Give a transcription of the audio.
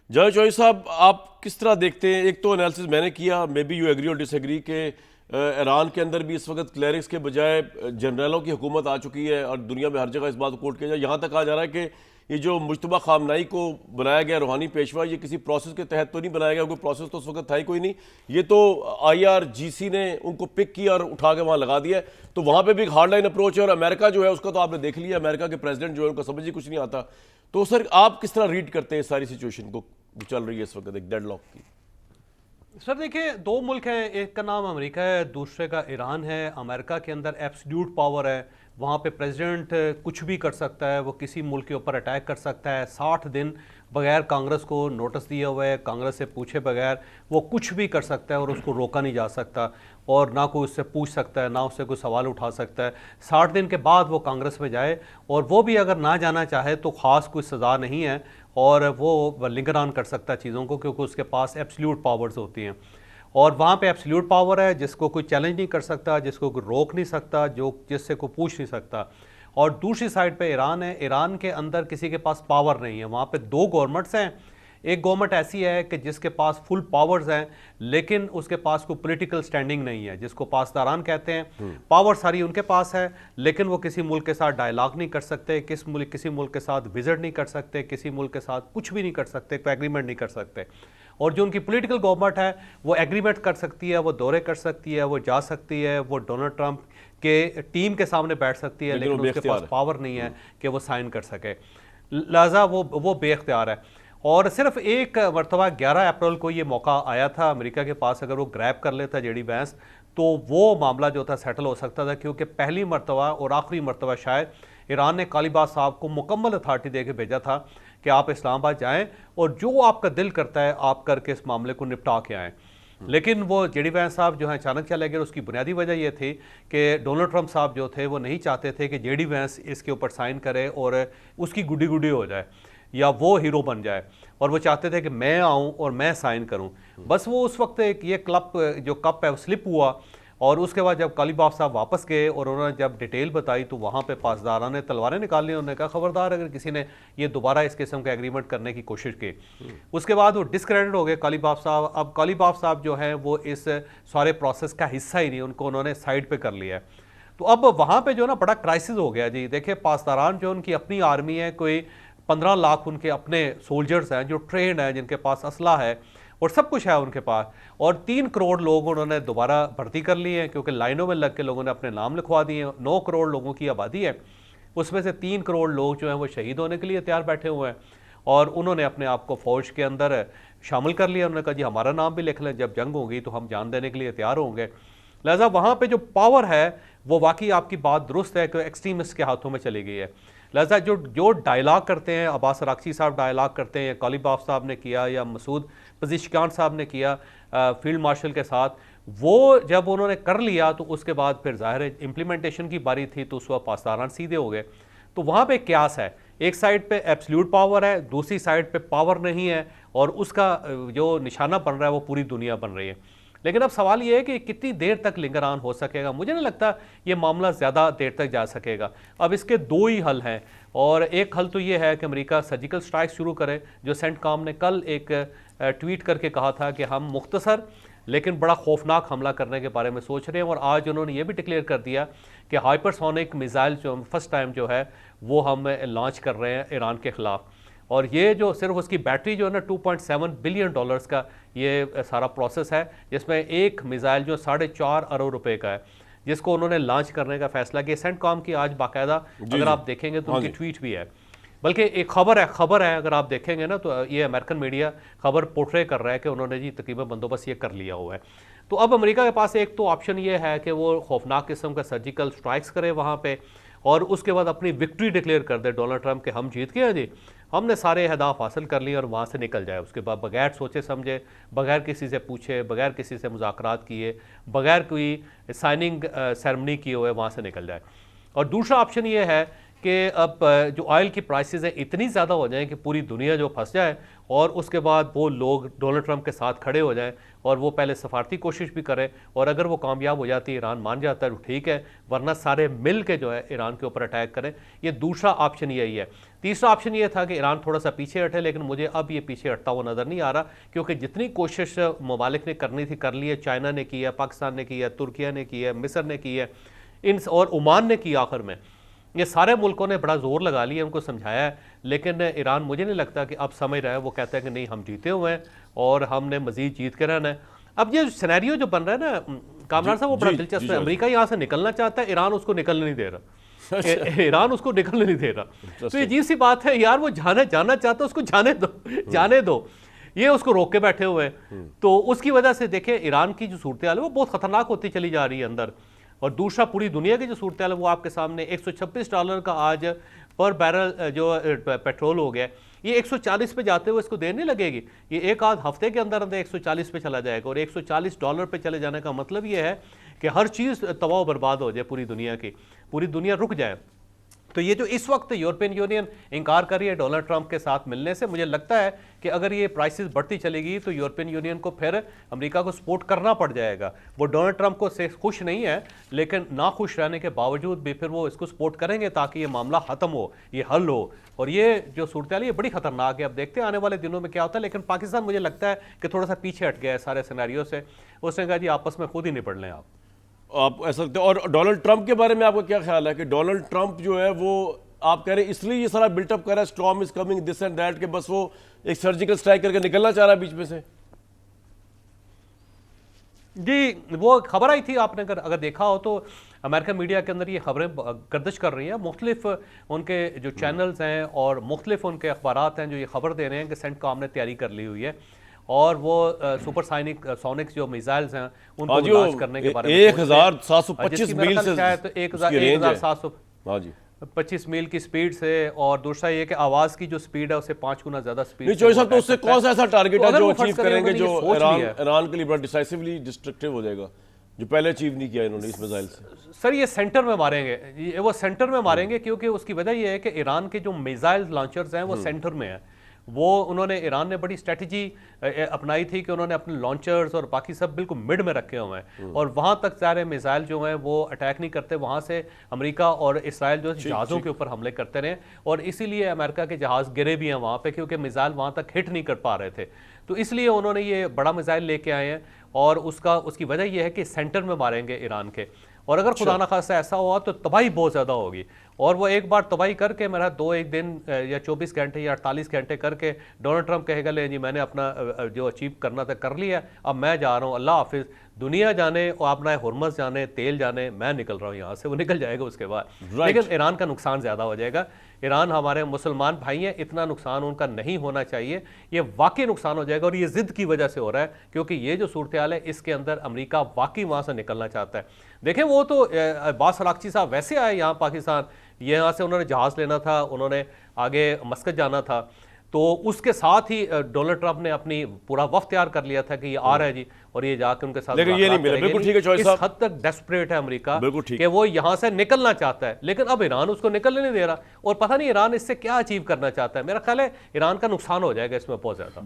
जय चौधरी साहब, आप किस तरह देखते हैं? एक तो एनालिसिस मैंने किया, मे बी यू एग्री और डिसएग्री, के ईरान के अंदर भी इस वक्त क्लरिक्स के बजाय जनरलों की हुकूमत आ चुकी है और दुनिया में हर जगह इस बात को कोट किया जाए। यहाँ तक कहा जा रहा है कि ये जो मुज्तबा खामनाई को बनाया गया रूहानी पेशवा, ये किसी प्रोसेस के तहत तो नहीं बनाया गया, कोई प्रोसेस तो उस वक्त था ही कोई नहीं। ये तो IRGC ने उनको पिक किया और उठा के वहाँ लगा दिया। तो वहाँ पे भी एक हार्ड लाइन अप्रोच है। और अमेरिका जो है उसका तो आपने देख लिया, अमेरिका के प्रेसिडेंट जो है उनका समझ ही कुछ नहीं आता। तो सर, आप किस तरह रीड करते हैं सारी सिचुएशन को जो चल रही है इस वक्त एक डेडलॉक की? सर देखिए, दो मुल्क हैं, एक का नाम अमेरिका है, दूसरे का ईरान है। अमेरिका के अंदर एब्सोल्यूट पावर है, वहाँ पे प्रेसिडेंट कुछ भी कर सकता है, वो किसी मुल्क के ऊपर अटैक कर सकता है। 60 दिन बगैर कांग्रेस को नोटिस दिए हुए, कांग्रेस से पूछे बगैर वो कुछ भी कर सकता है और उसको रोका नहीं जा सकता, और ना कोई उससे पूछ सकता है, ना उससे कोई सवाल उठा सकता है। 60 दिन के बाद वो कांग्रेस में जाए, और वो भी अगर ना जाना चाहे तो ख़ास कोई सज़ा नहीं है, और वो लिंगर ऑन कर सकता है चीज़ों को, क्योंकि उसके पास एब्सोल्यूट पावर्स होती हैं। और वहाँ पे एब्सोल्यूट पावर है, जिसको कोई चैलेंज नहीं कर सकता, जिसको कोई रोक नहीं सकता, जो जिससे कोई पूछ नहीं सकता। और दूसरी साइड पे ईरान है, ईरान के अंदर किसी के पास पावर नहीं है। वहाँ पे दो गवर्नमेंट्स हैं। एक गवर्नमेंट ऐसी है कि जिसके पास फुल पावर्स हैं, लेकिन उसके पास कोई पॉलिटिकल स्टैंडिंग नहीं है, जिसको पासदारान कहते हैं। पावर सारी उनके पास है, लेकिन वो किसी मुल्क के साथ डायलॉग नहीं कर सकते, किसी मुल्क के साथ विजिट नहीं कर सकते, किसी मुल्क के साथ कुछ भी नहीं कर सकते, कोई एग्रीमेंट नहीं कर सकते। और जो उनकी पॉलिटिकल गवर्नमेंट है, वो एग्रीमेंट कर सकती है, वो दौरे कर सकती है, वो जा सकती है, वो डोनाल्ड ट्रंप के टीम के सामने बैठ सकती है, लेकिन उसके पास पावर नहीं है कि वो साइन कर सके। लिहाजा वो बेख्तियार है। और सिर्फ एक मरतबा 11 अप्रैल को ये मौका आया था अमेरिका के पास, अगर वो ग्रैब कर लेता जेडी वैंस, तो वो मामला जो था सेटल हो सकता था, क्योंकि पहली मरतबा और आखिरी मरतबा शायद ईरान ने कालीबास साहब को मुकम्मल अथॉरिटी दे के भेजा था कि आप इस्लामाबाद जाएं और जो आपका दिल करता है आप करके इस मामले को निपटा के आएँ। लेकिन वो जेडी वैंस साहब जो है अचानक चले गए। उसकी बुनियादी वजह ये थी कि डोनाल्ड ट्रंप साहब जो थे वो नहीं चाहते थे कि जेडी वैंस इसके ऊपर साइन करे और उसकी गुडी गुडी हो जाए या वो हीरो बन जाए, और वो चाहते थे कि मैं आऊं और मैं साइन करूं। बस वो उस वक्त एक ये जो कप है वो स्लिप हुआ, और उसके बाद जब कालीबाफ साहब वापस गए और उन्होंने जब डिटेल बताई, तो वहाँ पे पासदारान ने तलवारें निकाल ली। उन्होंने कहा खबरदार अगर किसी ने ये दोबारा इस किस्म का एग्रीमेंट करने की कोशिश की। उसके बाद वो डिस्क्रेडिट हो गए कालीबाफ साहब। अब कालीबाफ साहब जो हैं वो इस सारे प्रोसेस का हिस्सा ही नहीं, उनको उन्होंने साइड पर कर लिया है। तो अब वहाँ पर जो ना बड़ा क्राइसिस हो गया जी। देखिए, पासदारान जो उनकी अपनी आर्मी है, कोई 15 लाख उनके अपने सोल्जर्स हैं जो ट्रेंड हैं, जिनके पास असला है और सब कुछ है उनके पास, और 3 करोड़ लोग उन्होंने दोबारा भर्ती कर लिए हैं, क्योंकि लाइनों में लग के लोगों ने अपने नाम लिखवा दिए हैं। 9 करोड़ लोगों की आबादी है, उसमें से 3 करोड़ लोग जो हैं वो शहीद होने के लिए तैयार बैठे हुए हैं, और उन्होंने अपने आप को फौज के अंदर शामिल कर लिया। उन्होंने कहा जी हमारा नाम भी लिख लें, जब जंग होगी तो हम जान देने के लिए तैयार होंगे। लिहाजा वहाँ पर जो पावर है वो वाकई आपकी बात दुरुस्त है कि एक्सट्रीमिस्ट के हाथों में चली गई है। लिहाजा जो डायलॉग करते हैं, अब्बास अरागची साहब डायलॉग करते हैं, या कालीबाफ साहब ने किया, या मसूद पज़ेश्कियान साहब ने किया फील्ड मार्शल के साथ, वो जब उन्होंने कर लिया तो उसके बाद फिर ज़ाहिर है इम्प्लीमेंटेशन की बारी थी, तो उस वक्त पासदारान सीधे हो गए। तो वहाँ पे क्यास है, एक साइड पे एब्सोल्यूट पावर है, दूसरी साइड पे पावर नहीं है, और उसका जो निशाना बन रहा है वो पूरी दुनिया बन रही है। लेकिन अब सवाल ये है कि कितनी देर तक लिंगर ऑन हो सकेगा। मुझे नहीं लगता ये मामला ज़्यादा देर तक जा सकेगा। अब इसके दो ही हल हैं, और एक हल तो ये है कि अमेरिका सर्जिकल स्ट्राइक शुरू करे, जो सेंटकॉम ने कल एक ट्वीट करके कहा था कि हम मुख्तसर लेकिन बड़ा खौफनाक हमला करने के बारे में सोच रहे हैं। और आज उन्होंने ये भी डिक्लेयर कर दिया कि हाइपरसोनिक मिसाइल जो फर्स्ट टाइम जो है वो हम लॉन्च कर रहे हैं ईरान के ख़िलाफ़। और ये जो सिर्फ उसकी बैटरी जो है ना, $2.7 बिलियन का ये सारा प्रोसेस है, जिसमें एक मिसाइल जो 4.5 अरब रुपए का है, जिसको उन्होंने लॉन्च करने का फैसला किया। सेंटकॉम की आज बाकायदा अगर आप देखेंगे तो उनकी ट्वीट भी है, बल्कि एक खबर है अगर आप देखेंगे ना, तो ये अमेरिकन मीडिया खबर पोर्ट्रे कर रहा है कि उन्होंने जी तकरीबन बंदोबस्त ये कर लिया हुआ है। तो अब अमेरिका के पास एक तो ऑप्शन ये है कि वो खौफनाक किस्म का सर्जिकल स्ट्राइक्स करे वहाँ पे, और उसके बाद अपनी विक्ट्री डिक्लेयर कर दे डोनाल्ड ट्रंप के, हम जीत गए हैं जी, हमने सारे अहदाफ हासिल कर लिए, और वहाँ से निकल जाए। उसके बाद बगैर सोचे समझे, बगैर किसी से पूछे, बगैर किसी से मुज़ाकरात किए, बगैर कोई साइनिंग सेरेमनी किए हुए वहाँ से निकल जाए। और दूसरा ऑप्शन ये है कि अब जो ऑयल की प्राइसेस है इतनी ज़्यादा हो जाएं कि पूरी दुनिया जो फंस जाए, और उसके बाद वो लोग डोनाल्ड ट्रंप के साथ खड़े हो जाएं और वो पहले सफारती कोशिश भी करें, और अगर वो कामयाब हो जाती है, ईरान मान जाता है तो ठीक है, वरना सारे मिल के जो है ईरान के ऊपर अटैक करें। ये दूसरा ऑप्शन यही है। तीसरा ऑप्शन ये था कि ईरान थोड़ा सा पीछे हटे, लेकिन मुझे अब ये पीछे हटता हुआ नज़र नहीं आ रहा, क्योंकि जितनी कोशिश ममालिक ने करनी थी कर ली है। चाइना ने की है, पाकिस्तान ने की है, तुर्किया ने की है, मिस्र ने की है, और ओमान ने की आखिर में। ये सारे मुल्कों ने बड़ा जोर लगा लिया, उनको समझाया है, लेकिन ईरान मुझे नहीं लगता कि अब समझ रहा है। वो कहता है कि नहीं, हम जीते हुए हैं और हमने मजीद जीत के रहना है। अब ये सिनेरियो जो बन रहा है ना कामरान साहब, वो बड़ा दिलचस्प है। अमेरिका यहाँ से निकलना चाहता है, ईरान उसको निकलने नहीं दे रहा। ईरान उसको निकलने नहीं दे रहा। तो ये अजीब सी बात है यार, वो जाना चाहता है, उसको जाने दो, जाने दो। ये उसको रोक के बैठे हुए हैं। तो उसकी वजह से देखिए ईरान की जो सूरत हाल है वो बहुत खतरनाक होती चली जा रही है अंदर। और दूसरा, पूरी दुनिया की जो सूरत हाल है वो आपके सामने। $126 का आज पर बैरल जो पेट्रोल हो गया, ये 140 पे जाते हुए इसको देर नहीं लगेगी। ये एक आध हफ्ते के अंदर अंदर 140 पे चला जाएगा। और $140 पे चले जाने का मतलब ये है कि हर चीज़ तबाह बर्बाद हो जाए पूरी दुनिया की, पूरी दुनिया रुक जाए। तो ये जो इस वक्त यूरोपियन यूनियन इनकार कर रही है डोनाल्ड ट्रंप के साथ मिलने से, मुझे लगता है कि अगर ये प्राइसेस बढ़ती चलेगी तो यूरोपियन यूनियन को फिर अमेरिका को सपोर्ट करना पड़ जाएगा। वो डोनाल्ड ट्रंप को से खुश नहीं है, लेकिन ना खुश रहने के बावजूद भी फिर वो इसको सपोर्ट करेंगे ताकि ये मामला ख़त्म हो, ये हल हो। और ये जो सूरत हाल है ये बड़ी खतरनाक है। अब देखते हैं आने वाले दिनों में क्या होता है। लेकिन पाकिस्तान मुझे लगता है कि थोड़ा सा पीछे हट गया है सारे सिनेरियो से। उसने कहा जी आपस में खुद ही निपट लें आप ऐसा लगता है। और डोनाल्ड ट्रंप के बारे में आपका क्या ख्याल है कि डोनाल्ड ट्रंप जो है वो, आप कह रहे हैं इसलिए ये सारा बिल्टअप कर रहा है, storm is coming this and that, के बस वो एक सर्जिकल स्ट्राइक करके निकलना चाह रहा है बीच में से? जी, वो खबर आई थी, आपने अगर देखा हो तो अमेरिकन मीडिया के अंदर ये खबरें गर्दिश कर रही हैं। मुख्तलिफ उनके जो चैनल्स हैं और मुख्तलिफ उनके अखबारात हैं जो ये खबर दे रहे हैं कि सेंटकॉम ने तैयारी कर ली हुई है और वो सोनिक्स जो मिसाइल्स हैं उनको लॉन्च करने के बारे में 1725 मील से शायद तो 1700 हाँ जी 25 मील की स्पीड से। और दूसरा ये कि आवाज की जो स्पीड है उससे 5 गुना ज्यादा स्पीड। नहीं चौधरी साहब, तो उससे कौन सा ऐसा टारगेट है जो अचीव करेंगे जो ईरान के लिए बड़ा डिसाइसिवली डिस्ट्रक्टिव हो जाएगा, जो पहले अचीव नहीं किया इन्होंने इस मिसाइल से? सर ये सेंटर में मारेंगे, ये वो सेंटर में मारेंगे, क्योंकि उसकी वजह ये है कि ईरान के जो मिसाइल लॉन्चर्स हैं वो सेंटर में है। वो उन्होंने, ईरान ने बड़ी स्ट्रेटजी अपनाई थी कि उन्होंने अपने लॉन्चर्स और बाकी सब बिल्कुल मिड में रखे हुए हैं और वहां तक सारे मिसाइल जो हैं वो अटैक नहीं करते। वहां से अमेरिका और इसराइल जो जहाज़ों के ऊपर हमले करते रहे और इसीलिए अमेरिका के जहाज़ गिरे भी हैं वहां पे, क्योंकि मिसाइल वहां तक हिट नहीं कर पा रहे थे। तो इसलिए उन्होंने ये बड़ा मिसाइल लेके आए हैं और उसकी वजह यह है कि सेंटर में मारेंगे ईरान के। और अगर खुदा ना खास्ता ऐसा हुआ तो तबाही बहुत ज़्यादा होगी। और वो एक बार तबाही करके मेरा एक दिन या 24 घंटे या 48 घंटे करके डोनाल्ड ट्रंप कहेगा ले जी मैंने अपना जो अचीव करना था कर लिया, अब मैं जा रहा हूँ, अल्लाह हाफिज़, दुनिया जाने और अपना हुर्मस जाने, तेल जाने, मैं निकल रहा हूँ यहाँ से। वो निकल जाएगा उसके बाद। लेकिन ईरान का नुकसान ज़्यादा हो जाएगा। ईरान हमारे मुसलमान भाई हैं, इतना नुकसान उनका नहीं होना चाहिए। ये वाकई नुकसान हो जाएगा और ये ज़िद की वजह से हो रहा है, क्योंकि ये जो सूरत हाल है इसके अंदर अमेरिका वाकई वहाँ से निकलना चाहता है। देखें वो तो अब्बास अरागची साहब वैसे आए यहाँ पाकिस्तान, यहाँ से उन्होंने जहाज़ लेना था, उन्होंने आगे मस्कत जाना था, तो उसके साथ ही डोनाल्ड ट्रंप ने अपनी पूरा वफ्त तैयार कर लिया था कि ये आ रहा है जी, और ये जाके उनके साथ लेकिन ये नहीं मिला। बिल्कुल ठीक है चौधरी साहब, इस हद तक डेस्परेट है अमेरिका कि वो यहाँ से निकलना चाहता है, लेकिन अब ईरान उसको निकलने नहीं दे रहा और पता नहीं ईरान इससे क्या अचीव करना चाहता है। मेरा ख्याल है ईरान का नुकसान हो जाएगा इसमें बहुत ज्यादा।